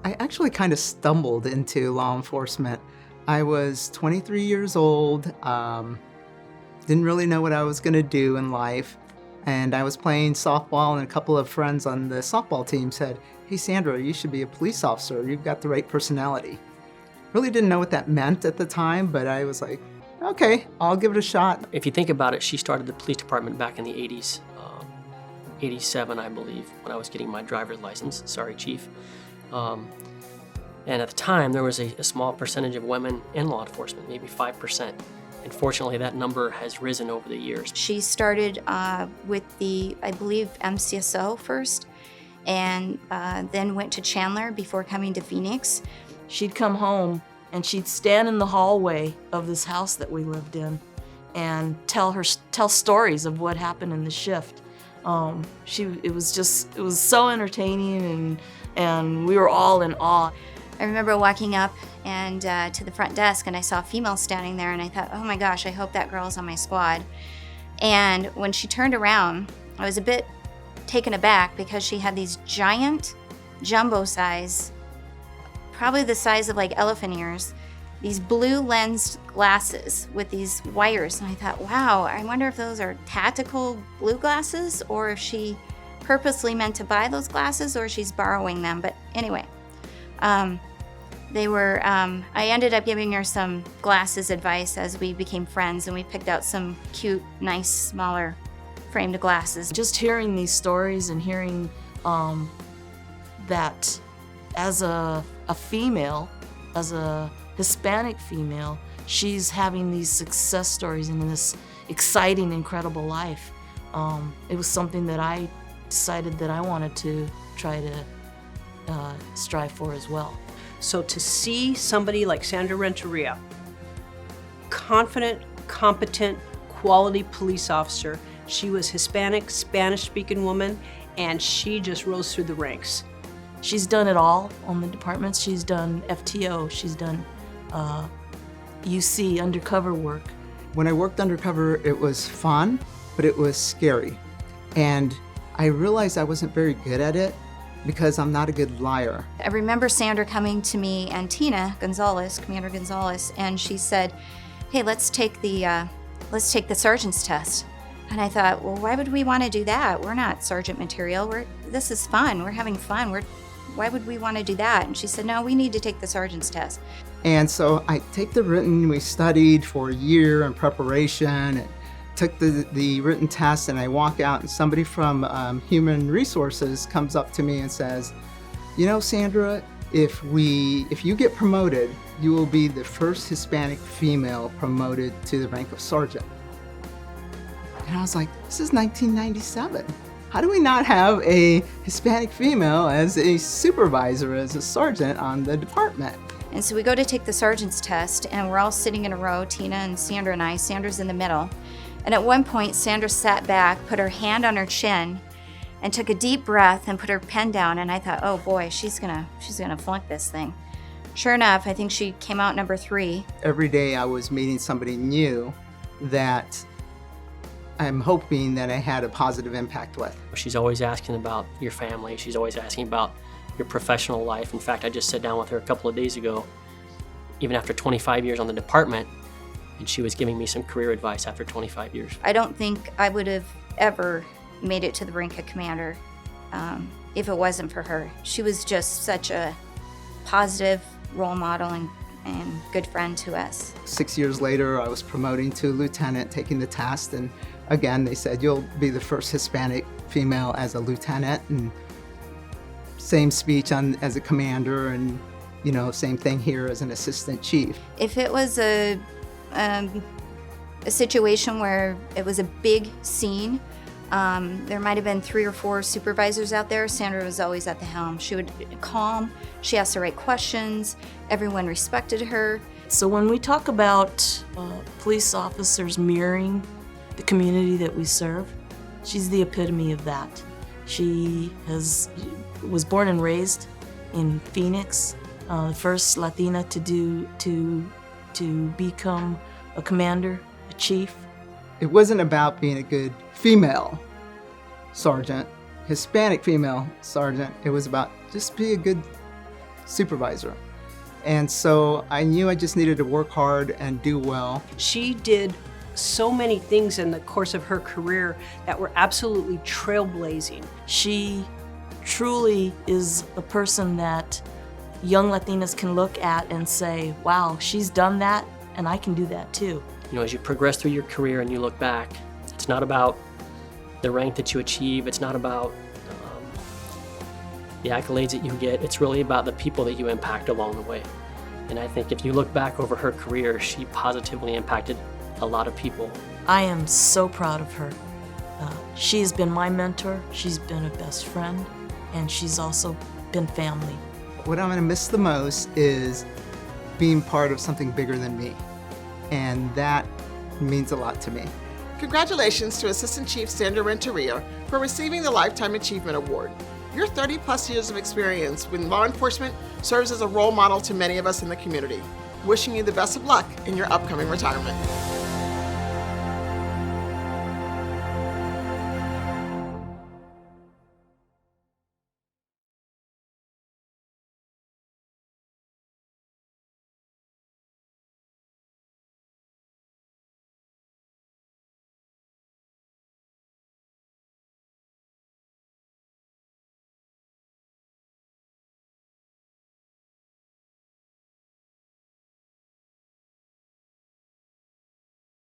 I actually kind of stumbled into law enforcement. I was 23 years old, didn't really know what I was going to do in life, and I was playing softball, and a couple of friends on the softball team said, "Hey Sandra, you should be a police officer. You've got the right personality." Really didn't know what that meant at the time, but I was like, okay, I'll give it a shot. If you think about it, she started the police department back in the 80s, 87, I believe, when I was getting my driver's license. Sorry, Chief. And at the time, there was a small percentage of women in law enforcement, maybe 5%. And fortunately, that number has risen over the years. She started with the, I believe, MCSO first, and then went to Chandler before coming to Phoenix. She'd come home and she'd stand in the hallway of this house that we lived in and tell stories of what happened in the shift. It was so entertaining, and we were all in awe. I remember walking up and to the front desk, and I saw a female standing there, and I thought, oh my gosh, I hope that girl's on my squad. And when she turned around, I was a bit taken aback because she had these giant, jumbo size, probably the size of like elephant ears, these blue lensed glasses with these wires. And I thought, wow, I wonder if those are tactical blue glasses, or if she purposely meant to buy those glasses, or she's borrowing them. But anyway, I ended up giving her some glasses advice as we became friends, and we picked out some cute, nice, smaller framed glasses. Just hearing these stories and hearing that as a female, as a Hispanic female, she's having these success stories in this exciting, incredible life. It was something that I decided that I wanted to try to strive for as well. So to see somebody like Sandra Renteria, confident, competent, quality police officer, she was Hispanic, Spanish-speaking woman, and she just rose through the ranks. She's done it all on the departments. She's done FTO, she's done UC, undercover work. When I worked undercover, it was fun, but it was scary. And I realized I wasn't very good at it because I'm not a good liar. I remember Sandra coming to me and Tina Gonzalez, Commander Gonzalez, and she said, hey, let's take the sergeant's test. And I thought, well, why would we want to do that? We're not sergeant material. This is fun. We're having fun. Why would we want to do that? And she said, no, we need to take the sergeant's test. And so I take the written, we studied for a year in preparation, and took the written test, and I walk out, and somebody from Human Resources comes up to me and says, you know, Sandra, if you get promoted, you will be the first Hispanic female promoted to the rank of sergeant. And I was like, this is 1997. How do we not have a Hispanic female as a supervisor, as a sergeant on the department? And so we go to take the sergeant's test, and we're all sitting in a row, Tina and Sandra and I. Sandra's in the middle. And at one point, Sandra sat back, put her hand on her chin, and took a deep breath and put her pen down. And I thought, oh boy, she's gonna flunk this thing. Sure enough, I think she came out number 3. Every day I was meeting somebody new that I'm hoping that I had a positive impact with. She's always asking about your family. She's always asking about your professional life. In fact, I just sat down with her a couple of days ago, even after 25 years on the department, and she was giving me some career advice after 25 years. I don't think I would have ever made it to the rank of commander if it wasn't for her. She was just such a positive role model and good friend to us. 6 years later, I was promoting to lieutenant, taking the test, and again, they said, you'll be the first Hispanic female as a lieutenant, and same speech as a commander, and same thing here as an assistant chief. If it was a situation where it was a big scene, there might have been 3 or 4 supervisors out there. Sandra was always at the helm. She would calm, she asked the right questions, everyone respected her. So when we talk about police officers mirroring the community that we serve, she's the epitome of that. She was born and raised in Phoenix, the first Latina to become a commander, a chief. It wasn't about being a good female sergeant, Hispanic female sergeant. It was about just be a good supervisor. And so I knew I just needed to work hard and do well. She did so many things in the course of her career that were absolutely trailblazing. She truly is a person that young Latinas can look at and say, wow, she's done that and I can do that too. You know, as you progress through your career and you look back, it's not about the rank that you achieve, it's not about the accolades that you get, it's really about the people that you impact along the way. And I think if you look back over her career, she positively impacted a lot of people. I am so proud of her. She has been my mentor, she's been a best friend, and she's also been family. What I'm going to miss the most is being part of something bigger than me. And that means a lot to me. Congratulations to Assistant Chief Sandra Renteria for receiving the Lifetime Achievement Award. Your 30-plus years of experience with law enforcement serves as a role model to many of us in the community. Wishing you the best of luck in your upcoming retirement.